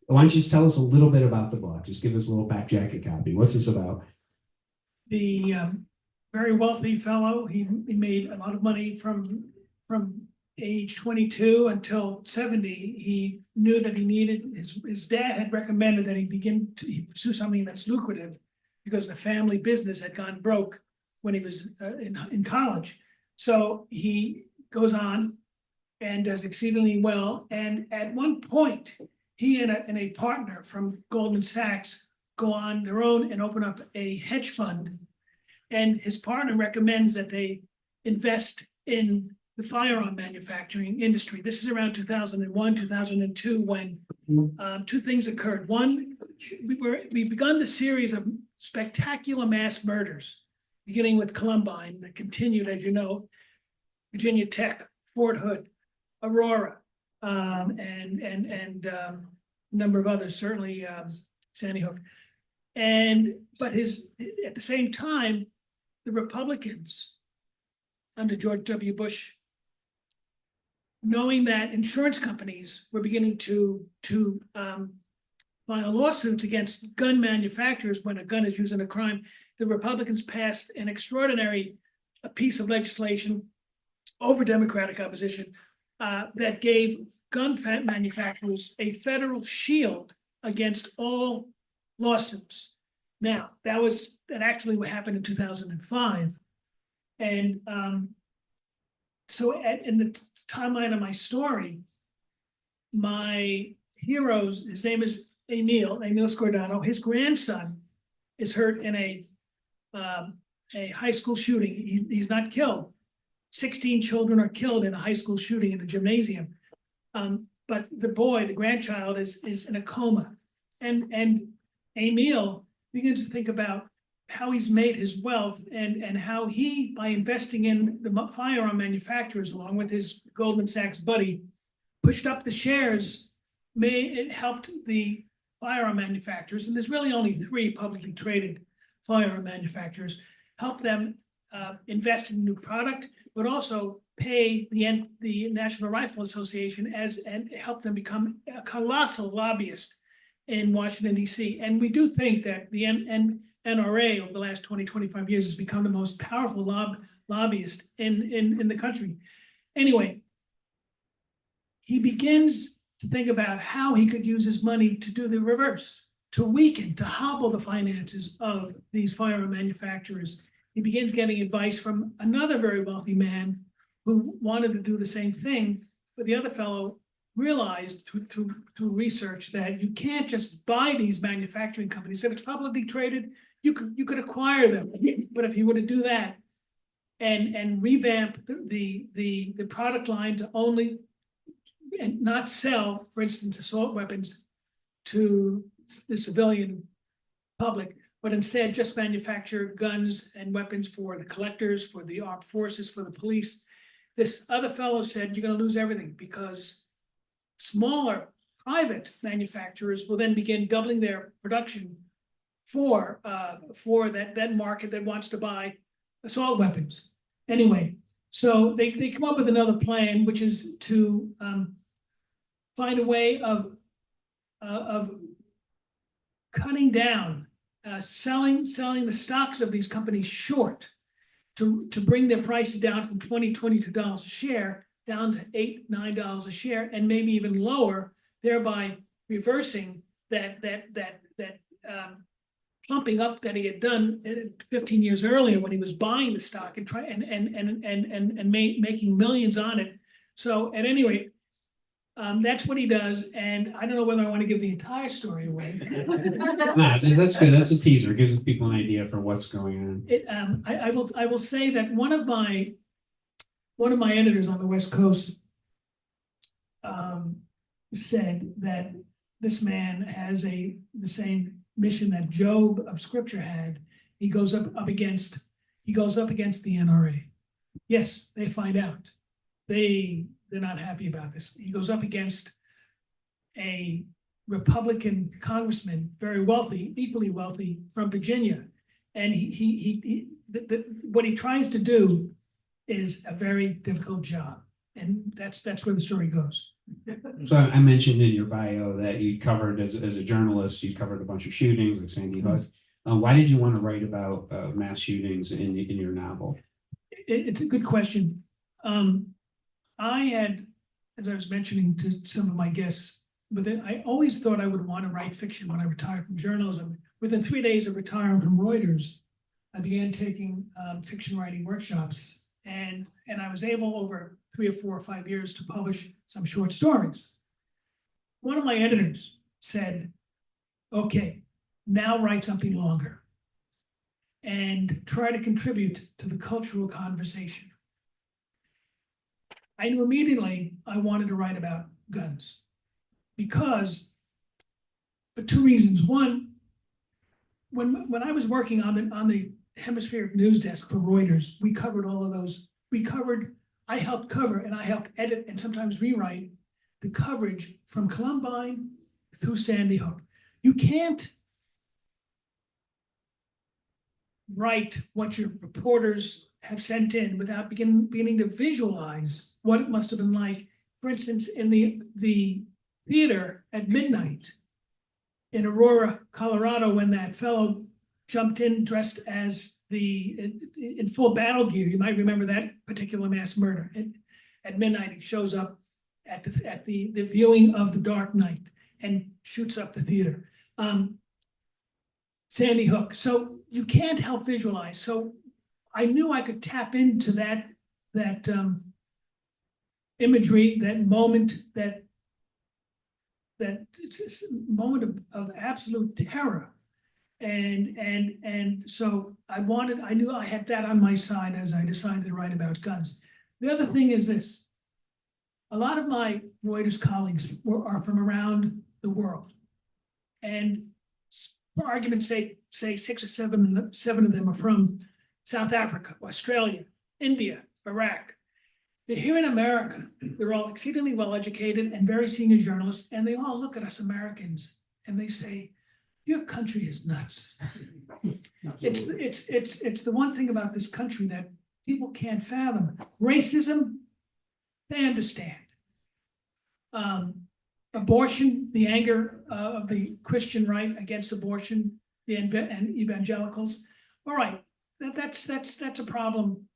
Why don't you just tell us a little bit about the book? Just give us a little back jacket copy. What's this about? The very wealthy fellow, he made a lot of money from age 22 until 70. He knew that he needed, his dad had recommended that he pursue something that's lucrative because the family business had gone broke when he was in college. So he goes on and does exceedingly well. And at one point, he and a partner from Goldman Sachs go on their own and open up a hedge fund. And his partner recommends that they invest in the firearm manufacturing industry. This is around 2001, 2002, when two things occurred. One, we begun the series of spectacular mass murders, beginning with Columbine, that continued, as you know, Virginia Tech, Fort Hood, Aurora, and a number of others, certainly Sandy Hook. But at the same time, the Republicans under George W. Bush, knowing that insurance companies were beginning to file lawsuits against gun manufacturers when a gun is used in a crime, the Republicans passed an extraordinary piece of legislation over Democratic opposition that gave gun manufacturers a federal shield against all lawsuits. Now, that actually what happened in 2005. And so in the timeline of my story, my heroes, his name is Emil Scordano. His grandson is hurt in a high school shooting. He's not killed. 16 children are killed in a high school shooting in a gymnasium. But the grandchild is in a coma. And Emil begins to think about how he's made his wealth and how he, by investing in the firearm manufacturers, along with his Goldman Sachs buddy, pushed up the shares. It helped the firearm manufacturers, and there's really only 3 publicly traded firearm manufacturers, help them invest in new product, but also pay the National Rifle Association and help them become a colossal lobbyist in Washington, D.C. And we do think that the NRA over the last 25 years has become the most powerful lobbyist in the country. Anyway, he begins to think about how he could use his money to do the reverse, to weaken, to hobble the finances of these firearm manufacturers. He begins getting advice from another very wealthy man who wanted to do the same thing, but the other fellow realized through research that you can't just buy these manufacturing companies. If it's publicly traded, you could acquire them. But if you were to do that and revamp the product line to only and not sell, for instance, assault weapons to the civilian public, but instead just manufacture guns and weapons for the collectors, for the armed forces, for the police. This other fellow said, you're going to lose everything, because smaller private manufacturers will then begin doubling their production for that market that wants to buy assault weapons. Anyway, so they come up with another plan, which is to find a way of cutting down, selling the stocks of these companies short to bring their prices down from $22 a share down to $8, $9 a share, and maybe even lower, thereby reversing that pumping up that he had done 15 years earlier when he was buying the stock and making millions on it. So at any rate, that's what he does, and I don't know whether I want to give the entire story away. Nah, that's good. That's a teaser. It gives people an idea for what's going on. I will say that one of my editors on the West Coast said that this man has the same mission that Job of Scripture had. He goes up against the NRA. Yes, they find out. They're not happy about this. He goes up against a Republican congressman, very wealthy, equally wealthy, from Virginia. And what he tries to do is a very difficult job. And that's where the story goes. So I mentioned in your bio that you covered as a journalist, you covered a bunch of shootings like Sandy Hook. Why did you want to write about mass shootings in your novel? It's a good question. I had, as I was mentioning to some of my guests, but then I always thought I would want to write fiction when I retired from journalism. Within 3 days of retiring from Reuters, I began taking fiction writing workshops, and I was able over 3 or 4 or 5 years to publish some short stories. One of my editors said, "Okay, now write something longer and try to contribute to the cultural conversation." I knew immediately I wanted to write about guns because, for 2 reasons. One, when I was working on the hemispheric news desk for Reuters, we covered all of those. I helped cover and I helped edit and sometimes rewrite the coverage from Columbine through Sandy Hook. You can't write what your reporters have sent in without beginning to visualize what it must have been like. For instance, in the theater at midnight in Aurora, Colorado, when that fellow jumped in dressed as in full battle gear. You might remember that particular mass murder. At midnight, he shows up at the viewing of The Dark Knight and shoots up the theater. Sandy Hook. So you can't help visualize. So I knew I could tap into that imagery, that moment, that moment of absolute terror. And so I knew I had that on my side as I decided to write about guns. The other thing is this: a lot of my Reuters colleagues are from around the world, and for argument's sake, say 6 or 7 of them are from South Africa, Australia, India, Iraq. They're here in America. They're all exceedingly well educated and very senior journalists, and they all look at us Americans and they say, "Your country is nuts." It's the one thing about this country that people can't fathom. Racism, they understand. Abortion, the anger of the Christian right against abortion, and evangelicals. All right, that's a problem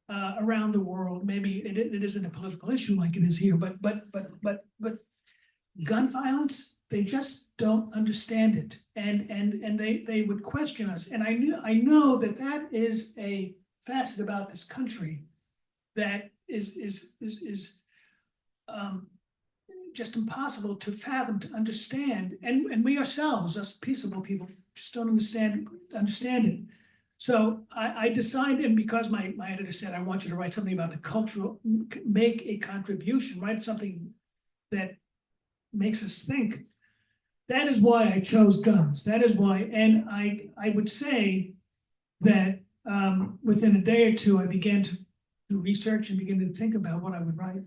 around the world. Maybe it isn't a political issue like it is here, but gun violence, they just don't understand it, and they would question us. And I know that is a facet about this country that is just impossible to fathom, to understand, and we ourselves, us peaceable people, just don't understand it. So I decided, and because my editor said, "I want you to write something about the cultural, make a contribution, write something that makes us think." That is why I chose guns. That is why, and I would say that within a day or two, I began to do research and begin to think about what I would write.